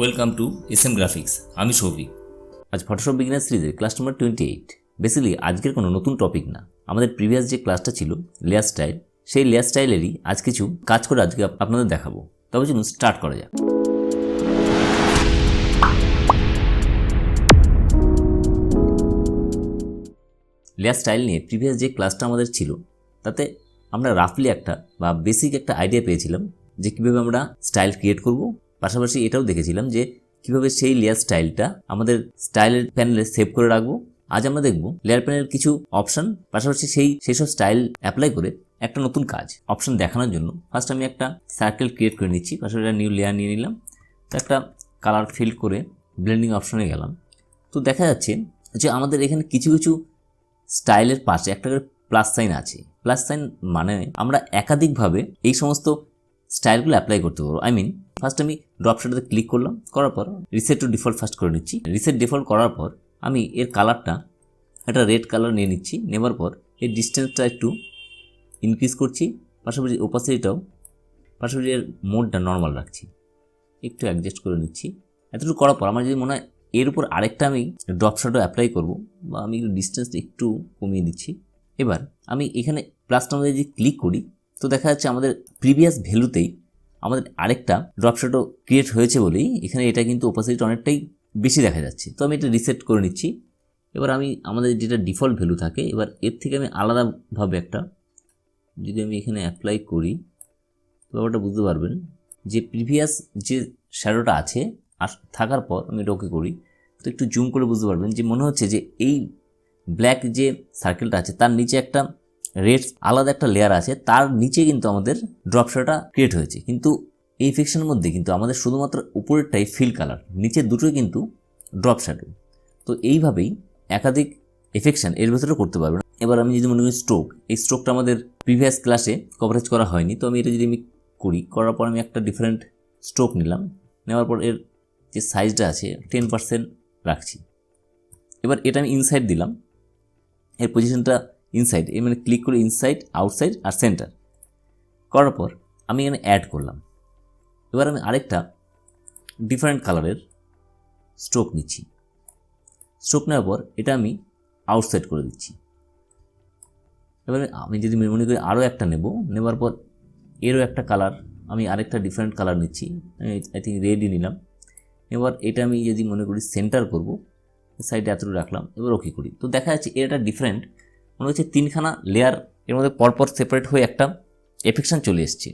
Welcome to SM graphics. আমি সৌভিক। আজ Photoshop beginner সিরিজের ক্লাস নাম্বার 28। বেসিক্যালি আজকের কোনো নতুন টপিক না, আমাদের প্রিভিয়াস যে ক্লাসটা ছিল লেয়ার স্টাইল, সেই লেয়ার স্টাইলেরই আজ কিছু কাজ করে আজকে আপনাদের দেখাবো। তবে চলুন স্টার্ট করা যাক। লেয়ার স্টাইল নিয়ে প্রিভিয়াস যে ক্লাসটা আমাদের ছিল তাতে আমরা রাফলি একটা বা বেসিক একটা আইডিয়া পেয়েছিলাম যে কীভাবে আমরা স্টাইল ক্রিয়েট করব। পাশাপাশি এটাও দেখেছিলাম যে কীভাবে সেই লেয়ার স্টাইলটা আমাদের স্টাইলের প্যানেলে সেভ করে রাখবো। আজ আমরা দেখব লেয়ার প্যানেলের কিছু অপশান, পাশাপাশি সেই সব স্টাইল অ্যাপ্লাই করে একটা নতুন কাজ অপশান দেখানোর জন্য ফার্স্ট আমি একটা সার্কেল ক্রিয়েট করে নিচ্ছি, পাশাপাশি একটা নিউ লেয়ার নিয়ে নিলাম। তো একটা কালার ফিল করে ব্লেন্ডিং অপশানে গেলাম। তো দেখা যাচ্ছে যে আমাদের এখানে কিছু কিছু স্টাইলের পাশে একটা করে প্লাস সাইন আছে। প্লাস সাইন মানে আমরা একাধিকভাবে এই সমস্ত স্টাইলগুলো অ্যাপ্লাই করতে পারবো। ফার্স্ট আমি ড্রপ শেডোতে ক্লিক করলাম, করার পর রিসেট টু ডিফল্ট ফার্স্ট করে নিচ্ছি। রিসেট ডিফল্ট করার পর আমি এর কালারটা একটা রেড কালার নিয়ে নিচ্ছি। নেওয়ার পর এর ডিস্টেন্সটা একটু ইনক্রিজ করছি, পাশাপাশি ওপাসিটিটাও, পাশাপাশি এর মোডটা নর্মাল রাখছি, একটু অ্যাডজাস্ট করে নিচ্ছি। এতটুকু করার পর আমার যদি মনে হয় এর উপর আরেকটা আমি ড্রপ শ্যাডো অ্যাপ্লাই করব, বা আমি ডিস্টেন্সটা একটু কমিয়ে দিচ্ছি। এবার আমি এখানে প্লাসটা মধ্যে যদি ক্লিক করি তো দেখা যাচ্ছে আমাদের প্রিভিয়াস ভ্যালুতেই আমাদের আরেকটা ড্রপ শ্যাডো ক্রিয়েট হয়েছে বলেই এখানে এটা কিন্তু ওপাসিটি অনেকটাই বেশি দেখা যাচ্ছে। তো আমি এটা রিসেট করে নিচ্ছি। এবার আমি আমাদের যেটা ডিফল্ট ভ্যালু থাকে, এবার এর থেকে আমি আলাদাভাবে একটা যদি আমি এখানে অ্যাপ্লাই করি তো ব্যাপারটা বুঝতে পারবেন যে প্রিভিয়াস যে শ্যাডোটা আছে থাকার পর আমি এটা ওকে করি তো একটু জুম করে বুঝতে পারবেন যে মনে হচ্ছে যে এই ব্ল্যাক যে সার্কেলটা আছে তার নিচে একটা রেড আলাদা একটা লেয়ার আছে, তার নিচে কিন্তু আমাদের ড্রপ শ্যাডোটা ক্রিয়েট হয়েছে। কিন্তু এই ইফেকশনের মধ্যে কিন্তু আমাদের শুধুমাত্র উপরেরটাই ফিল কালার, নিচের দুটোই কিন্তু ড্রপ শ্যাডো। তো এইভাবেই একাধিক এফেকশন এর ভেতরে করতে পারবেন। এবার আমি যদি মনে করি স্ট্রোক, এই স্ট্রোকটা আমাদের প্রিভিয়াস ক্লাসে কভারেজ করা হয়নি, তো আমি এটা যদি আমি করার পর আমি একটা ডিফারেন্ট স্ট্রোক নিলাম। নেওয়ার পর এর যে সাইজটা আছে 10% রাখছি। এবার এটা আমি ইনসাইড দিলাম, এর পজিশনটা ইনসাইড, মানে ক্লিক করে ইনসাইড, আউটসাইড আর সেন্টার করার পর আমি এখানে অ্যাড করলাম। এবার আমি আরেকটা ডিফারেন্ট কালারের স্ট্রোক নিচ্ছি। স্ট্রোক নেওয়ার পর এটা আমি আউটসাইড করে দিচ্ছি। এবারে আমি যদি মনে করি আরও একটা নেবার পর এরও একটা কালার আমি আরেকটা ডিফারেন্ট কালার নিচ্ছি, আই থিঙ্ক রেডই নিলাম। এবার এটা আমি যদি মনে করি সেন্টার করব, সাইডে এতটুকু রাখলাম। এবার ওকে করি তো দেখা যাচ্ছে এটা ডিফারেন্ট, মনে হচ্ছে তিনখানা লেয়ার এর মধ্যে পরপর সেপারেট হয়ে একটা এফেকশন চলে এসছে।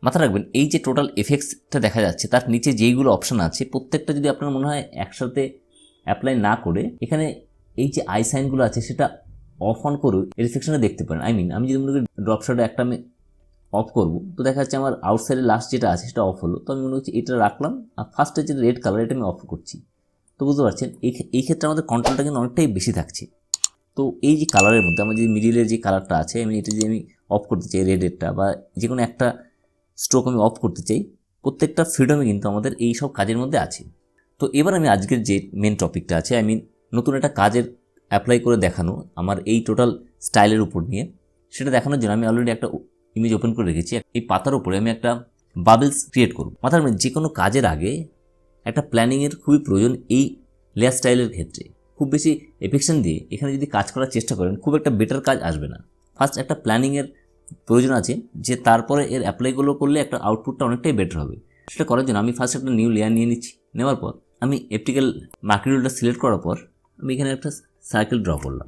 মাথা রাখবেন এই যে টোটাল এফেক্টসটা দেখা যাচ্ছে তার নিচে যেইগুলো অপশান আছে প্রত্যেকটা যদি আপনার মনে হয় একসাথে অ্যাপ্লাই না করে এখানে এই যে আই সাইনগুলো আছে সেটা অফ অন করে রিফ্লেকশনে দেখতে পারেন। আমি যদি মনে করি ড্রপ শ্যাডো একটা আমি অফ করব তো দেখা যাচ্ছে আমার আউটসাইডের লাস্ট যেটা আছে সেটা অফ হলো। তো আমি মনে হচ্ছে এটা রাখলাম, আর ফার্স্টের যে রেড কালার এটা আমি অফ করছি। তো বুঝতে পারছেন এই ক্ষেত্রে আমাদের কন্ট্রোলটা কিন্তু অনেকটাই বেশি থাকছে। তো এই যে কালারের মধ্যে আমার যদি মিডিলের যে কালারটা আছে এটা যদি আমি অফ করতে চাই, রেডেরটা বা যে কোনো একটা স্ট্রোক আমি অফ করতে চাই, প্রত্যেকটা ফ্রিডমে কিন্তু আমাদের এই সব কাজের মধ্যে আছে। তো এবার আমি আজকের যে মেন টপিকটা আছে নতুন একটা কাজের অ্যাপ্লাই করে দেখানো আমার এই টোটাল স্টাইলের উপর নিয়ে, সেটা দেখানোর জন্য আমি অলরেডি একটা ইমেজ ওপেন করে রেখেছি। এই পাতার উপরে আমি একটা বাবলস ক্রিয়েট করব। মাথার যে কোনো কাজের আগে একটা প্ল্যানিংয়ের খুবই প্রয়োজন। এই লেয়ার স্টাইলের ক্ষেত্রে খুব বেশি এফেকশন দিয়ে এখানে যদি কাজ করার চেষ্টা করেন খুব একটা বেটার কাজ আসবে না। ফার্স্ট একটা প্ল্যানিংয়ের প্রয়োজন আছে, যে তারপরে এর অ্যাপ্লাইগুলো করলে একটা আউটপুটটা অনেকটাই বেটার হবে। সেটা করার জন্য আমি ফার্স্ট একটা নিউ লেয়ার নিয়ে নিচ্ছি। নেওয়ার পর আমি অপটিক্যাল মার্কিং টুলটা সিলেক্ট করার পর আমি এখানে একটা সার্কেল ড্র করলাম।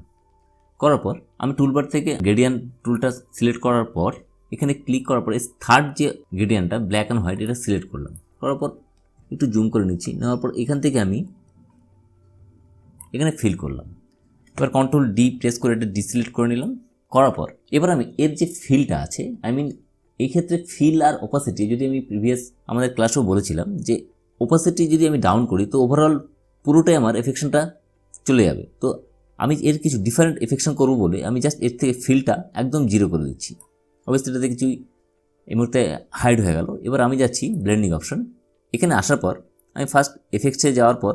করার পর আমি টুলবার থেকে গ্রেডিয়ান্ট টুলটা সিলেক্ট করার পর এখানে ক্লিক করার পর এই থার্ড যে গ্রেডিয়ান্টটা ব্ল্যাক অ্যান্ড হোয়াইট এটা সিলেক্ট করলাম। করার পর একটু জুম করে নিচ্ছি। নেওয়ার পর এখান থেকে আমি এখানে ফিল করলাম। এবার কন্ট্রোল ডি প্রেস করে এটা ডিসিলেক্ট করে নিলাম। করার পর এবার আমি এর যে ফিলটা আছে এই ক্ষেত্রে ফিল আর ওপাসিটি যদি আমি প্রিভিয়াস আমাদের ক্লাসেও বলেছিলাম যে ওপাসিটি যদি আমি ডাউন করি তো ওভারঅল পুরোটাই আমার এফেকশনটা চলে যাবে। তো আমি এর কিছু ডিফারেন্ট এফেকশন করবো বলে আমি জাস্ট এর থেকে ফিলটা একদম জিরো করে দিচ্ছি। অবশ্যই এটাতে কিছুই এই মুহূর্তে হাইড হয়ে গেল। এবার আমি যাচ্ছি ব্লেন্ডিং অপশন। এখানে আসার পর আমি ফার্স্ট এফেক্টসে যাওয়ার পর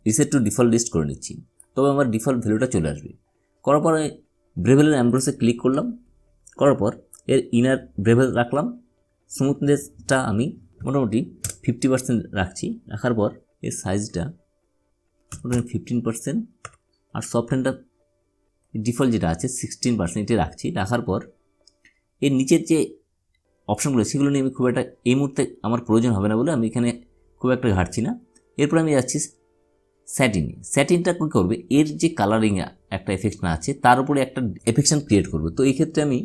রিসেট টু ডিফল্ট লিস্ট করে নিচ্ছি, তবে আমার ডিফল্ট ভ্যালুটা চলে আসবে। করার পর ব্রেভেলের অ্যাম্ব্রোসে ক্লিক করলাম। করার পর এর ইনার ব্রেভেল রাখলাম। স্মুথনেসটা আমি মোটামুটি 50% রাখছি। রাখার পর এর সাইজটা 15% আর সফটহ্যান্ডটা ডিফল্ট যেটা আছে 16% এটা রাখছি। রাখার পর এর নিচের যে অপশানগুলো সেগুলো নিয়ে আমি খুব একটা এই মুহূর্তে আমার প্রয়োজন হবে না বলে আমি এখানে খুব একটা ঘাটছি না। এরপর আমি যাচ্ছি স্যাটিনটা কী করবে, এর যে কালারিং একটা এফেকশন আছে তার উপরে একটা এফেকশন ক্রিয়েট করবে। তো এই ক্ষেত্রে আমি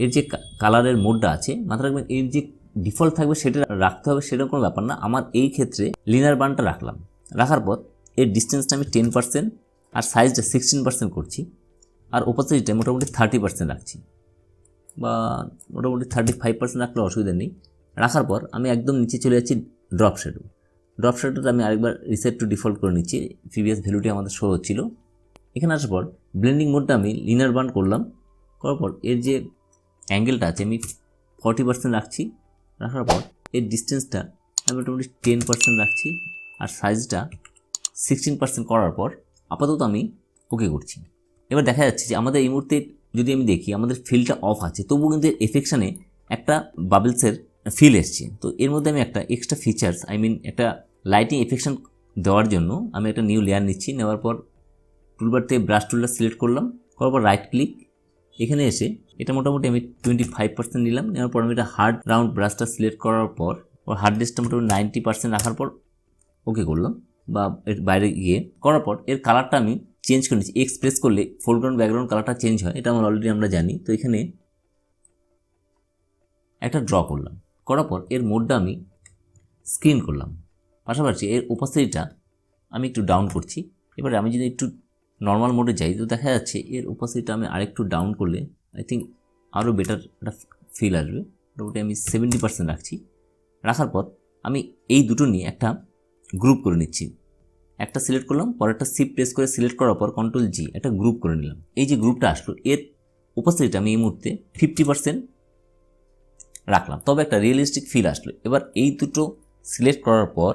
এর যে কালারের মোডটা আছে, মাথায় রাখবেন এর যে ডিফল্ট থাকবে সেটা রাখতে হবে, সেটা কোনো ব্যাপার না। আমার এই ক্ষেত্রে লিনার বানটা রাখলাম। রাখার পর এর ডিস্টেন্সটা আমি 10% আর সাইজটা 16% করছি। আর ওপাসিটিটা মোটামুটি 30% রাখছি, বা মোটামুটি 35% রাখলে অসুবিধা নেই। রাখার পর আমি একদম নিচে চলে যাচ্ছি ড্রপ শ্যাডোটা আমি আরেকবার রিসেট টু ডিফল্ট করে নিচ্ছি। প্রিভিয়াস ভ্যালুটি আমাদের শো হচ্ছিল। এখানে আসার পর ব্লেন্ডিং মোডটা আমি লিনার বার্ন করলাম। করার পর এর যে অ্যাঙ্গেলটা আছে আমি 40% রাখছি। রাখার পর এর ডিস্টেন্সটা আমি মোটামুটি 10% রাখছি আর সাইজটা 16% করার পর আপাতত আমি ওকে করছি। এবার দেখা যাচ্ছে যে আমাদের এই মুহূর্তে যদি আমি দেখি আমাদের ফিলটা অফ আছে, তবুও কিন্তু এফেকশানে একটা বাবলসের ফিল এসছে। তো এর মধ্যে আমি একটা এক্সট্রা ফিচার্স একটা লাইটিং এফেকশন দেওয়ার জন্য আমি একটা নিউ লেয়ার নিচ্ছি। নেওয়ার পর টুলবার থেকে ব্রাশ টুলটা সিলেক্ট করলাম। করার পর রাইট ক্লিক, এখানে এসে এটা মোটামুটি আমি 25% নিলাম। নেওয়ার পর আমি এটা হার্ড রাউন্ড ব্রাশটা সিলেক্ট করার পর ওর হার্ডনেসটা মোটামুটি 90% রাখার পর ওকে করলাম, বা এর বাইরে গিয়ে করার পর এর কালারটা আমি চেঞ্জ করে নিচ্ছি। এক্সপ্রেস করলে ফোরগ্রাউন্ড ব্যাকগ্রাউন্ড কালারটা চেঞ্জ হয়, এটা অলরেডি আমরা জানি। তো এখানে একটা ড্র করলাম। করার পর এর মোডটা আমি স্ক্রিন করলাম। পাশাপাশি এর ওপাসিটিটা আমি একটু ডাউন করছি। এবারে আমি যদি একটু নর্মাল মোডে যাই তো দেখা যাচ্ছে এর ওপাসিটিটা আমি আরেকটু ডাউন করলে আই থিঙ্ক আরও বেটার একটা ফিল আসবে। মোটামুটি আমি 70% রাখছি। রাখার পর আমি এই দুটো নিয়ে একটা গ্রুপ করে নিচ্ছি। একটা সিলেক্ট করলাম, পরেরটা শিফট প্রেস করে সিলেক্ট করার পর কন্ট্রোল জি একটা গ্রুপ করে নিলাম। এই যে গ্রুপটা আসলো এর ওপাসিটিটা আমি এই মুহূর্তে 50% রাখলাম, তবে একটা রিয়েলিস্টিক ফিল আসলো। এবার এই দুটো সিলেক্ট করার পর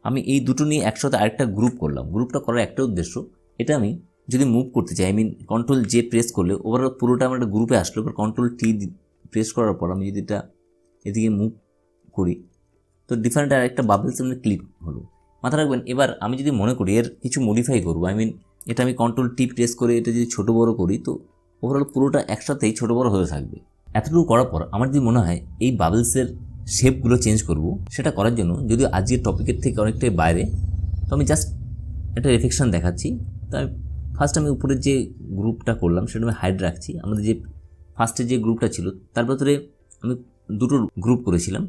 আমি এই দুটো নিয়ে একসাথে আরেকটা গ্রুপ করলাম। গ্রুপটা করার একটা উদ্দেশ্য, এটা আমি যদি মুভ করতে চাই কন্ট্রোল জে প্রেস করলে ওভারঅল পুরোটা আমার একটা গ্রুপে আসলো। এবার কন্ট্রোল টি প্রেস করার পর আমি যদি এটা এদিকে মুভ করি তো ডিফারেন্ট আর একটা বাবলস সামনে ক্লিক হলো। মাথায় রাখবেন এবার আমি যদি মনে করি এর কিছু মডিফাই করবো, এটা আমি কন্ট্রোল টি প্রেস করে এটা যদি ছোটো বড়ো করি তো ওভারঅল পুরোটা একসাথেই ছোটো বড়ো হতে থাকবে। এতটুকু করার পর আমার যদি মনে হয় এই বাবলসের শেপগুলো চেঞ্জ করব, সেটা করার জন্য যদিও আজকের টপিকের থেকে অনেকটাই বাইরে, তো আমি জাস্ট একটা রিফ্লেকশন দেখাচ্ছি। তাই ফার্স্ট আমি উপরের যে গ্রুপটা করলাম সেটা আমি হাইড রাখছি। আমাদের যে ফার্স্টে যে গ্রুপটা ছিল তার ভেতরে আমি দুটো গ্রুপ করেছিলাম।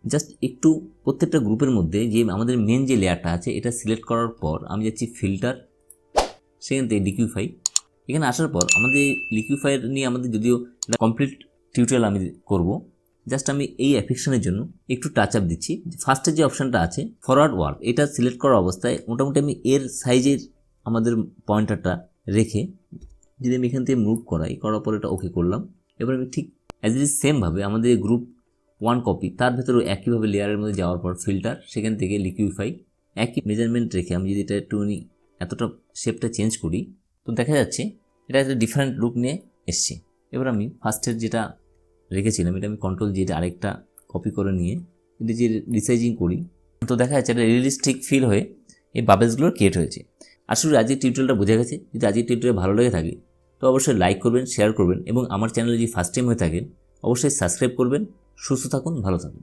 জাস্ট একটু প্রত্যেকটা গ্রুপের মধ্যে যে আমাদের মেন যে লেয়ারটা আছে এটা সিলেক্ট করার পর আমি যাচ্ছি ফিল্টার, সেখান থেকে লিকুইফাই। এখানে আসার পর আমাদের লিকুইফাই নিয়ে আমাদের যদিও কমপ্লিট টিউটোরিয়াল আমি করব, জাস্ট আমি এই এফেকশনের জন্য একটু টাচ আপ দিচ্ছি। ফার্স্টে যে অপশানটা আছে ফরওয়ার্ড ওয়ার্ক, এটা সিলেক্ট করা অবস্থায় মোটামুটি আমি এর সাইজের আমাদের পয়েন্টারটা রেখে যদি আমি এখান থেকে মুভ করার পর এটা ওকে করলাম। এবার আমি ঠিক অ্যাজ ইট ইজ সেমভাবে আমাদের গ্রুপ 1 কপি তার ভেতরেও একইভাবে লেয়ারের মধ্যে যাওয়ার পর ফিল্টার, সেখান থেকে লিকুইফাই, একই মেজারমেন্ট রেখে আমি যদি এটা একটু এতটা শেপটা চেঞ্জ করি তো দেখা যাচ্ছে এটা একটা ডিফারেন্ট লুক নিয়ে এসছে। এবার আমি ফার্স্টের যেটা রেখেছিলাম এটা আমি কন্ট্রোল দিয়ে আরেকটা কপি করে নিয়ে এটা যে রিসাইজিং করি তো দেখা যাচ্ছে এটা রিয়েলিস্টিক ফিল হয়ে এই বাবলসগুলো ক্রিয়েট হয়েছে। আসলে আজকের টিউটোরিয়ালটা বোঝা গেছে। যদি আজকের টিউটোরিয়াল ভালো লেগে থাকে তো অবশ্যই লাইক করবেন, শেয়ার করবেন এবং আমার চ্যানেলে যদি ফার্স্ট টাইম হয়ে থাকেন অবশ্যই সাবস্ক্রাইব করবেন। সুস্থ থাকুন, ভালো থাকুন।